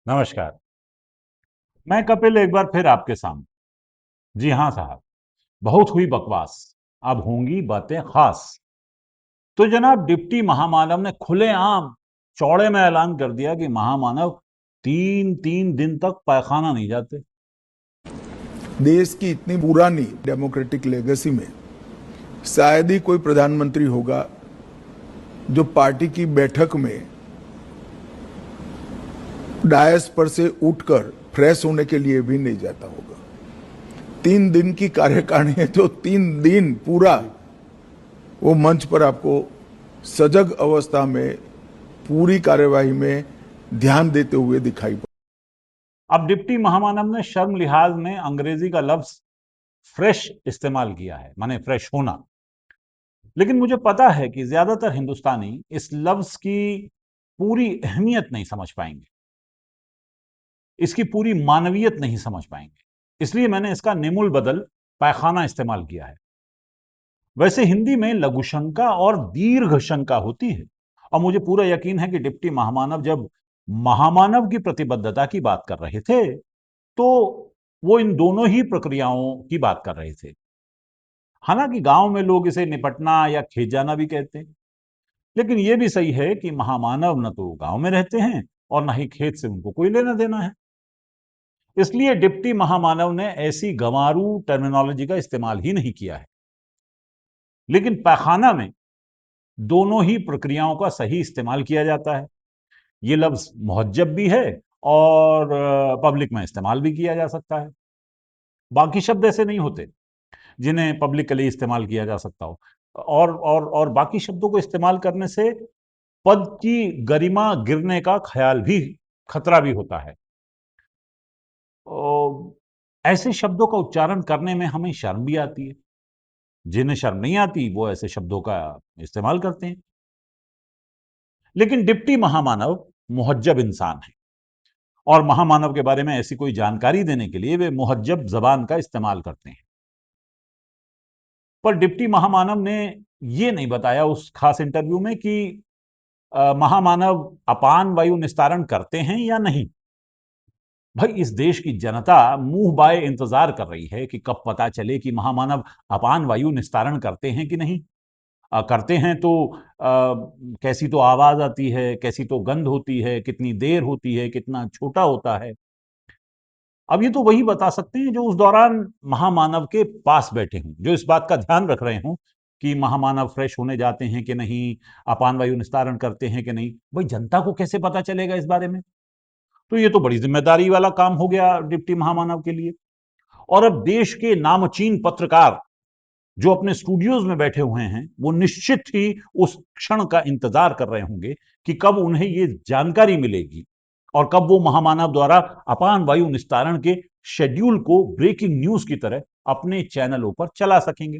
नमस्कार। मैं कपिल एक बार फिर आपके सामने। जी हाँ साहब, बहुत हुई बकवास, अब होंगी बातें खास। तो जनाब डिप्टी महामानव ने खुलेआम चौड़े में ऐलान कर दिया कि महामानव तीन तीन दिन तक पैखाना नहीं जाते। देश की इतनी पुरानी डेमोक्रेटिक लेगेसी में शायद ही कोई प्रधानमंत्री होगा जो पार्टी की बैठक में डायस पर से उठकर फ्रेश होने के लिए भी नहीं जाता होगा। 3 दिन की कार्यकारिणी है तो 3 दिन पूरा वो मंच पर आपको सजग अवस्था में पूरी कार्यवाही में ध्यान देते हुए दिखाई पड़ा। अब डिप्टी महामानव ने शर्म लिहाज में अंग्रेजी का लफ्ज फ्रेश इस्तेमाल किया है, माने फ्रेश होना। लेकिन मुझे पता है कि ज्यादातर हिंदुस्तानी इस लफ्ज की पूरी अहमियत नहीं समझ पाएंगे, इसकी पूरी मानवीयत नहीं समझ पाएंगे। इसलिए मैंने इसका नेमुल बदल पैखाना इस्तेमाल किया है। वैसे हिंदी में लघु शंका और दीर्घ शंका होती है, और मुझे पूरा यकीन है कि डिप्टी महामानव जब महामानव की प्रतिबद्धता की बात कर रहे थे तो वो इन दोनों ही प्रक्रियाओं की बात कर रहे थे। हालांकि गांव में लोग इसे निपटना या खेत जाना भी कहते हैं, लेकिन ये भी सही है कि महामानव न तो गांव में रहते हैं और न ही खेत से उनको कोई लेना देना है। इसलिए डिप्टी महामानव ने ऐसी गंवारू टर्मिनोलॉजी का इस्तेमाल ही नहीं किया है। लेकिन पैखाना में दोनों ही प्रक्रियाओं का सही इस्तेमाल किया जाता है। ये लफ्ज मुहज्जब भी है और पब्लिक में इस्तेमाल भी किया जा सकता है। बाकी शब्द ऐसे नहीं होते जिन्हें पब्लिक के लिए इस्तेमाल किया जा सकता हो। और बाकी शब्दों को इस्तेमाल करने से पद की गरिमा गिरने का ख्याल भी, खतरा भी होता है। ओ, ऐसे शब्दों का उच्चारण करने में हमें शर्म भी आती है। जिन्हें शर्म नहीं आती वो ऐसे शब्दों का इस्तेमाल करते हैं। लेकिन डिप्टी महामानव मुहज्जब इंसान है, और महामानव के बारे में ऐसी कोई जानकारी देने के लिए वे मुहज्जब जबान का इस्तेमाल करते हैं। पर डिप्टी महामानव ने ये नहीं बताया उस खास इंटरव्यू में कि महामानव अपान वायु निस्तारण करते हैं या नहीं। भाई इस देश की जनता मुंह बाए इंतजार कर रही है कि कब पता चले कि महामानव अपान वायु निस्तारण करते हैं कि नहीं। करते हैं तो कैसी तो आवाज आती है, कैसी तो गंध होती है, कितनी देर होती है, कितना छोटा होता है। अब ये तो वही बता सकते हैं जो उस दौरान महामानव के पास बैठे हों, जो इस बात का ध्यान रख रहे हों कि महामानव फ्रेश होने जाते हैं कि नहीं, अपान वायु निस्तारण करते हैं कि नहीं। भाई जनता को कैसे पता चलेगा इस बारे में? तो ये तो बड़ी जिम्मेदारी वाला काम हो गया डिप्टी महामानव के लिए। और अब देश के नामचीन पत्रकार जो अपने स्टूडियोज में बैठे हुए हैं वो निश्चित ही उस क्षण का इंतजार कर रहे होंगे कि कब उन्हें ये जानकारी मिलेगी और कब वो महामानव द्वारा अपान वायु निस्तारण के शेड्यूल को ब्रेकिंग न्यूज की तरह अपने चैनलों पर चला सकेंगे।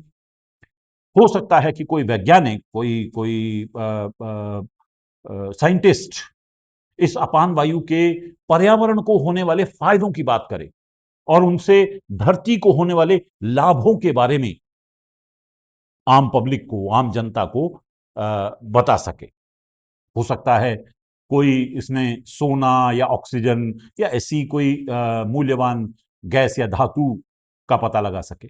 हो सकता है कि कोई वैज्ञानिक, कोई कोई साइंटिस्ट इस अपान वायु के पर्यावरण को होने वाले फायदों की बात करे और उनसे धरती को होने वाले लाभों के बारे में आम पब्लिक को, आम जनता को बता सके। हो सकता है कोई इसमें सोना या ऑक्सीजन या ऐसी कोई मूल्यवान गैस या धातु का पता लगा सके।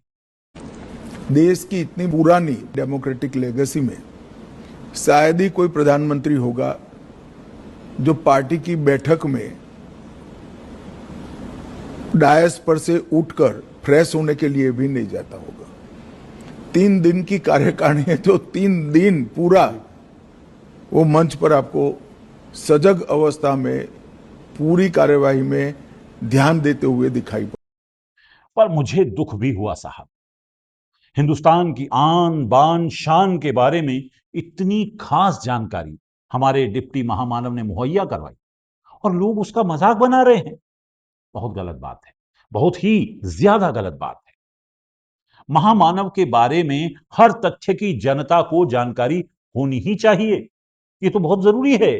देश की इतनी पुरानी डेमोक्रेटिक लेगेसी में शायद ही कोई प्रधानमंत्री होगा जो पार्टी की बैठक में डायस पर से उठकर फ्रेश होने के लिए भी नहीं जाता होगा। 3 दिन की कार्यकारिणी है तो 3 दिन पूरा वो मंच पर आपको सजग अवस्था में पूरी कार्यवाही में ध्यान देते हुए दिखाई पड़ा। पर मुझे दुख भी हुआ साहब। हिंदुस्तान की आन बान शान के बारे में इतनी खास जानकारी हमारे डिप्टी महामानव ने मुहैया करवाई और लोग उसका मजाक बना रहे हैं। बहुत गलत बात है, बहुत ही ज्यादा गलत बात है। महामानव के बारे में हर तथ्य की जनता को जानकारी होनी ही चाहिए। ये तो बहुत जरूरी है।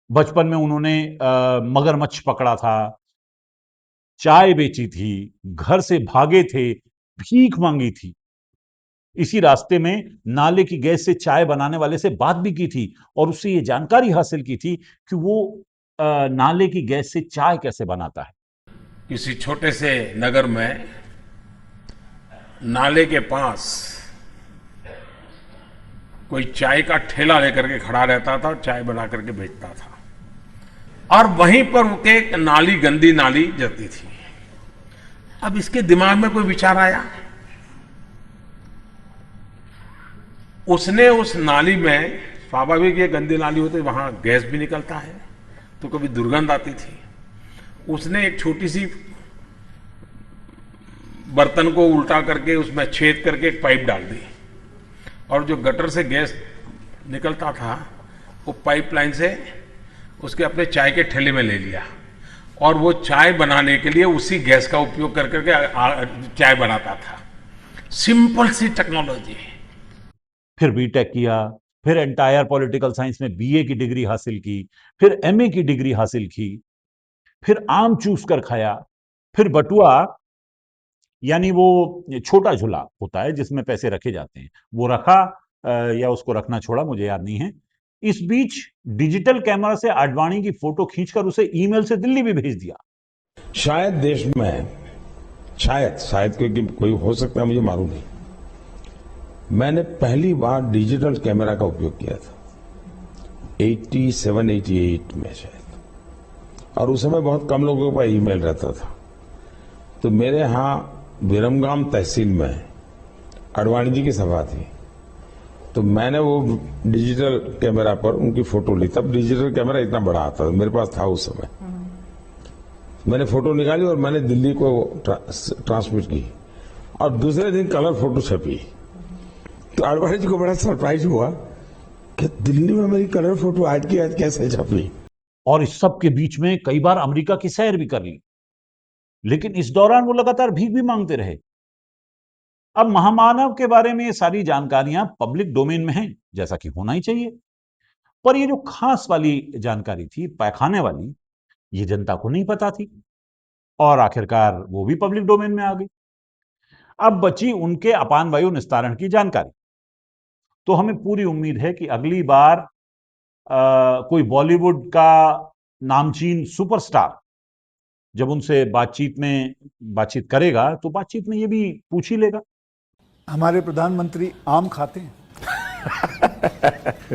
बचपन में उन्होंने मगरमच्छ पकड़ा था, चाय बेची थी, घर से भागे थे, भीख मांगी थी, इसी रास्ते में नाले की गैस से चाय बनाने वाले से बात भी की थी और उससे ये जानकारी हासिल की थी कि वो नाले की गैस से चाय कैसे बनाता है। किसी छोटे से नगर में नाले के पास कोई चाय का ठेला लेकर के खड़ा रहता था और चाय बना करके बेचता था, और वहीं पर उनके एक नाली, गंदी नाली जाती थी। अब इसके दिमाग में कोई विचार आया, उसने उस नाली में, स्वाभाविक ये गंदी नाली होती, वहां गैस भी निकलता है तो कभी दुर्गंध आती थी, उसने एक छोटी सी बर्तन को उल्टा करके उसमें छेद करके एक पाइप डाल दी, और जो गटर से गैस निकलता था वो पाइपलाइन से उसके अपने चाय के ठेले में ले लिया, और वो चाय बनाने के लिए उसी गैस का उपयोग कर करके चाय बनाता था। सिंपल सी टेक्नोलॉजी। फिर बीटेक किया, फिर एंटायर पॉलिटिकल साइंस में बीए की डिग्री हासिल की, फिर एमए की डिग्री हासिल की, फिर आम चूस कर खाया, फिर बटुआ यानी वो छोटा झूला होता है जिसमें पैसे रखे जाते हैं, वो रखा या उसको रखना छोड़ा, मुझे याद नहीं है। इस बीच डिजिटल कैमरा से आडवाणी की फोटो खींचकर उसे ईमेल से दिल्ली भी भेज दिया। शायद देश में, शायद कोई हो सकता है, मुझे मालूम नहीं, मैंने पहली बार डिजिटल कैमरा का उपयोग किया था 87-88 में शायद, और उस समय बहुत कम लोगों का ईमेल रहता था। तो मेरे यहाँ विरमगाम तहसील में आडवाणी जी की सभा थी, तो मैंने वो डिजिटल कैमरा पर उनकी फोटो ली। तब डिजिटल कैमरा इतना बड़ा आता था, मेरे पास था उस समय। मैंने फोटो निकाली और मैंने दिल्ली को ट्रांसमिट की, और दूसरे दिन कलर फोटो छपी। तो आडवाणी जी को बड़ा सरप्राइज हुआ कि दिल्ली में मेरी कलर फोटो आज की आज कैसे छपी। और इस सब के बीच में कई बार अमेरिका की सैर भी कर ली, लेकिन इस दौरान वो लगातार भीख भी मांगते रहे। अब महामानव के बारे में ये सारी जानकारियां पब्लिक डोमेन में हैं, जैसा कि होना ही चाहिए, पर ये जो खास वाली जानकारी थी, पैखाने वाली, ये जनता को नहीं पता थी, और आखिरकार वो भी पब्लिक डोमेन में आ गई। अब बची उनके अपान वायु निस्तारण की जानकारी। तो हमें पूरी उम्मीद है कि अगली बार कोई बॉलीवुड का नामचीन सुपरस्टार जब उनसे बातचीत करेगा तो बातचीत में ये भी पूछ ही लेगा। हमारे प्रधानमंत्री आम खाते हैं?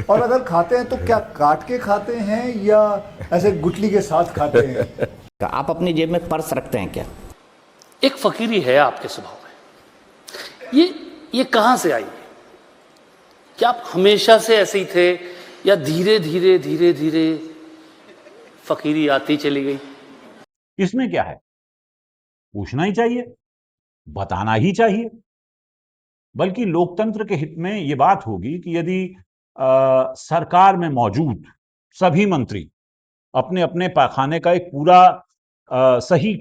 और अगर खाते हैं तो क्या काट के खाते हैं या ऐसे गुठली के साथ खाते हैं? आप अपनी जेब में पर्स रखते हैं क्या? एक फकीरी है आपके स्वभाव में, ये कहां से आई? क्या आप हमेशा से ऐसे ही थे, या धीरे धीरे फकीरी आती चली गई? इसमें क्या है, पूछना ही चाहिए, बताना ही चाहिए। बल्कि लोकतंत्र के हित में यह बात होगी कि यदि सरकार में मौजूद सभी मंत्री अपने अपने पैखाने का एक पूरा सही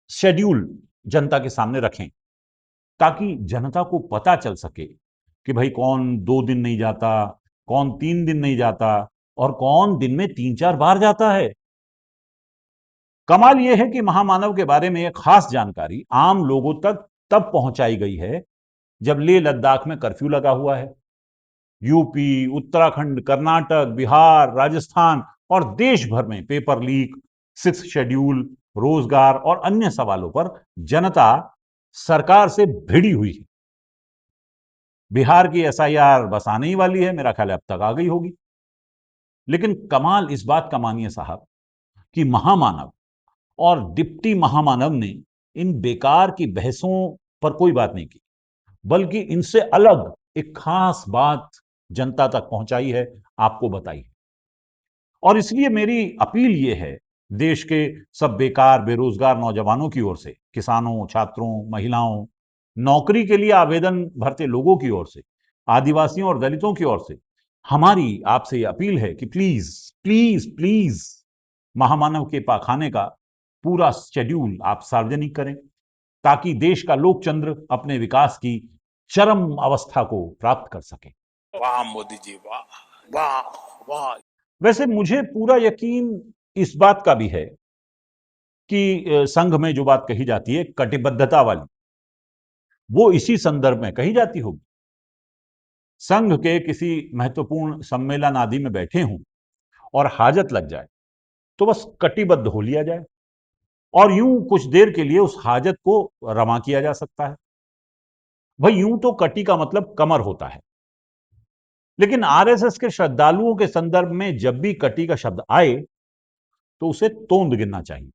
शेड्यूल जनता के सामने रखें, ताकि जनता को पता चल सके कि भाई कौन 2 दिन नहीं जाता, कौन 3 दिन नहीं जाता, और कौन दिन में 3-4 बार जाता है। कमाल यह है कि महामानव के बारे में एक खास जानकारी आम लोगों तक तब पहुंचाई गई है जब लेह लद्दाख में कर्फ्यू लगा हुआ है। यूपी, उत्तराखंड, कर्नाटक, बिहार, राजस्थान और देश भर में पेपर लीक, 6th शेड्यूल, रोजगार और अन्य सवालों पर जनता सरकार से भिड़ी हुई है। बिहार की एसआईआर बस आने ही वाली है, मेरा ख्याल है अब तक आ गई होगी। लेकिन कमाल इस बात का मानिए साहब कि महामानव और डिप्टी महामानव ने इन बेकार की बहसों पर कोई बात नहीं की, बल्कि इनसे अलग एक खास बात जनता तक पहुंचाई है, आपको बताई है। और इसलिए मेरी अपील यह है देश के सब बेकार बेरोजगार नौजवानों की ओर से, किसानों, छात्रों, महिलाओं, नौकरी के लिए आवेदन भरते लोगों की ओर से, आदिवासियों और दलितों की ओर से हमारी आपसे यह अपील है कि प्लीज प्लीज प्लीज महामानव के पाखाने का पूरा शेड्यूल आप सार्वजनिक करें, ताकि देश का लोकचंद्र अपने विकास की चरम अवस्था को प्राप्त कर सके। वाह मोदी जी, वाह वाह वाह। वैसे मुझे पूरा यकीन इस बात का भी है कि संघ में जो बात कही जाती है कटिबद्धता वाली, वो इसी संदर्भ में कही जाती होगी। संघ के किसी महत्वपूर्ण सम्मेलन आदि में बैठे हों और हाजत लग जाए तो बस कटिबद्ध हो लिया जाए और यूं कुछ देर के लिए उस हाजत को रमा किया जा सकता है। भाई यूं तो कटी का मतलब कमर होता है, लेकिन आरएसएस के श्रद्धालुओं के संदर्भ में जब भी कटी का शब्द आए तो उसे तोंद गिनना चाहिए,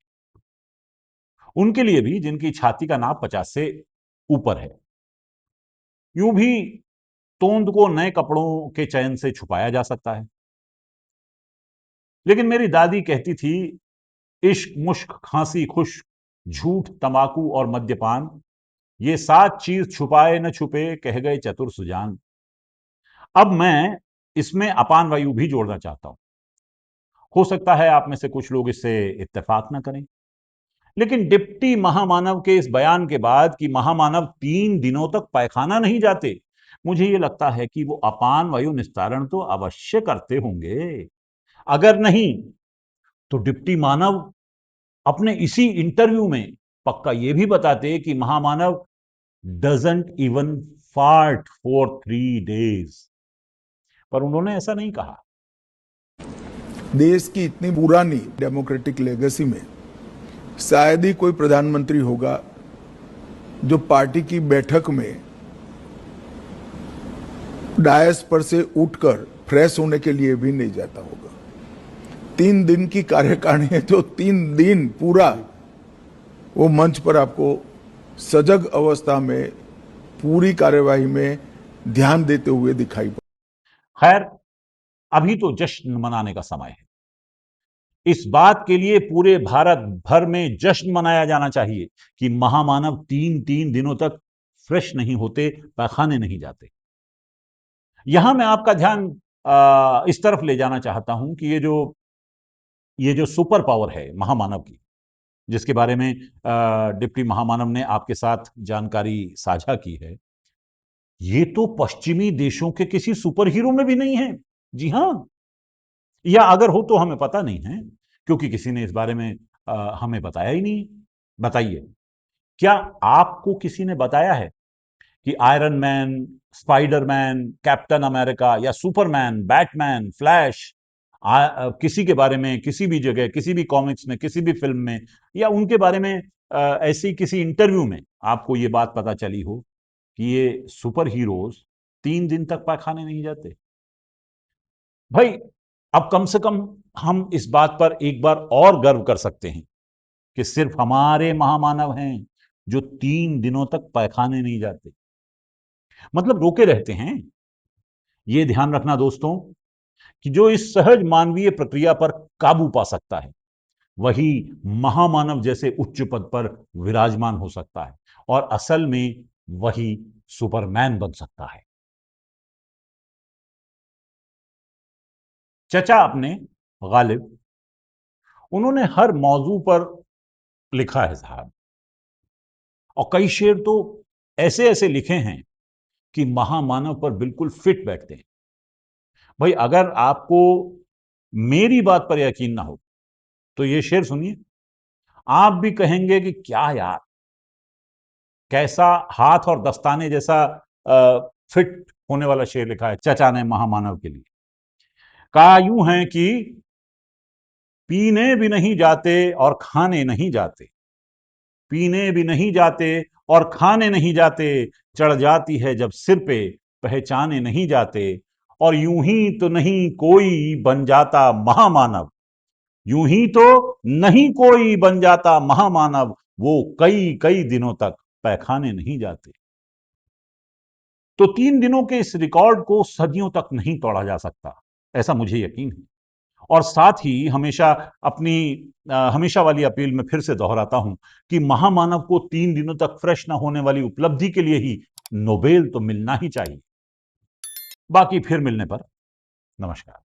उनके लिए भी जिनकी छाती का नाप 50 से ऊपर है। यूं भी तोंद को नए कपड़ों के चयन से छुपाया जा सकता है, लेकिन मेरी दादी कहती थी, इश्क मुश्क खांसी खुश्क झूठ तंबाकू और मद्यपान, ये 7 चीज छुपाए न छुपे कह गए चतुर सुजान। अब मैं इसमें अपान वायु भी जोड़ना चाहता हूं। हो सकता है आप में से कुछ लोग इससे इत्तेफाक न करें, लेकिन डिप्टी महामानव के इस बयान के बाद कि महामानव 3 दिनों तक पैखाना नहीं जाते, मुझे यह लगता है कि वो अपान वायु निस्तारण तो अवश्य करते होंगे। अगर नहीं तो डिप्टी मानव अपने इसी इंटरव्यू में पक्का यह भी बताते कि महामानव doesn't even fart for 3 days, पर उन्होंने ऐसा नहीं कहा। देश की इतनी पुरानी डेमोक्रेटिक लेगेसी में शायद ही कोई प्रधानमंत्री होगा जो पार्टी की बैठक में डायस पर से उठकर फ्रेश होने के लिए भी नहीं जाता होगा। 3 दिन की कार्यकारिणी है तो 3 दिन पूरा वो मंच पर आपको सजग अवस्था में पूरी कार्यवाही में ध्यान देते हुए दिखाई पड़ा। खैर, अभी तो जश्न मनाने का समय है। इस बात के लिए पूरे भारत भर में जश्न मनाया जाना चाहिए कि महामानव 3 दिनों तक फ्रेश नहीं होते, पैखाने नहीं जाते। यहां मैं आपका ध्यान इस तरफ ले जाना चाहता हूं कि ये जो सुपर पावर है महामानव की, जिसके बारे में डिप्टी महामानव ने आपके साथ जानकारी साझा की है, ये तो पश्चिमी देशों के किसी सुपर हीरो में भी नहीं है। जी हां, या अगर हो तो हमें पता नहीं है, क्योंकि किसी ने इस बारे में हमें बताया ही नहीं। बताइए, क्या आपको किसी ने बताया है कि iron man, Spiderman, captain America या सुपरमैन, बैटमैन, फ्लैश, किसी के बारे में किसी भी जगह, किसी भी कॉमिक्स में, किसी भी फिल्म में या उनके बारे में ऐसी किसी इंटरव्यू में आपको ये बात पता चली हो कि ये सुपर हीरोज 3 दिन तक पैखाने नहीं जाते? भाई, अब कम से कम हम इस बात पर एक बार और गर्व कर सकते हैं कि सिर्फ हमारे महामानव हैं जो 3 दिनों तक पैखाने नहीं जाते, मतलब रोके रहते हैं। यह ध्यान रखना दोस्तों कि जो इस सहज मानवीय प्रक्रिया पर काबू पा सकता है, वही महामानव जैसे उच्च पद पर विराजमान हो सकता है और असल में वही सुपरमैन बन सकता है। चचा अपने गालिब, उन्होंने हर मौजू पर लिखा है साहब, और कई शेर तो ऐसे ऐसे लिखे हैं कि महामानव पर बिल्कुल फिट बैठते हैं। भाई, अगर आपको मेरी बात पर यकीन ना हो तो ये शेर सुनिए, आप भी कहेंगे कि क्या यार, कैसा हाथ और दस्ताने जैसा फिट होने वाला शेर लिखा है चचा ने महामानव के लिए। कहा यूं है कि पीने भी नहीं जाते और खाने नहीं जाते, पीने भी नहीं जाते और खाने नहीं जाते, चढ़ जाती है जब सिर पे पहचाने नहीं जाते, और यूं ही तो नहीं कोई बन जाता महामानव, यूं ही तो नहीं कोई बन जाता महामानव, वो कई कई दिनों तक पैखाने नहीं जाते। तो 3 दिनों के इस रिकॉर्ड को सदियों तक नहीं तोड़ा जा सकता, ऐसा मुझे यकीन है। और साथ ही हमेशा वाली अपील में फिर से दोहराता हूं कि महामानव को 3 दिनों तक फ्रेश ना होने वाली उपलब्धि के लिए ही नोबेल तो मिलना ही चाहिए। बाकी फिर मिलने पर नमस्कार।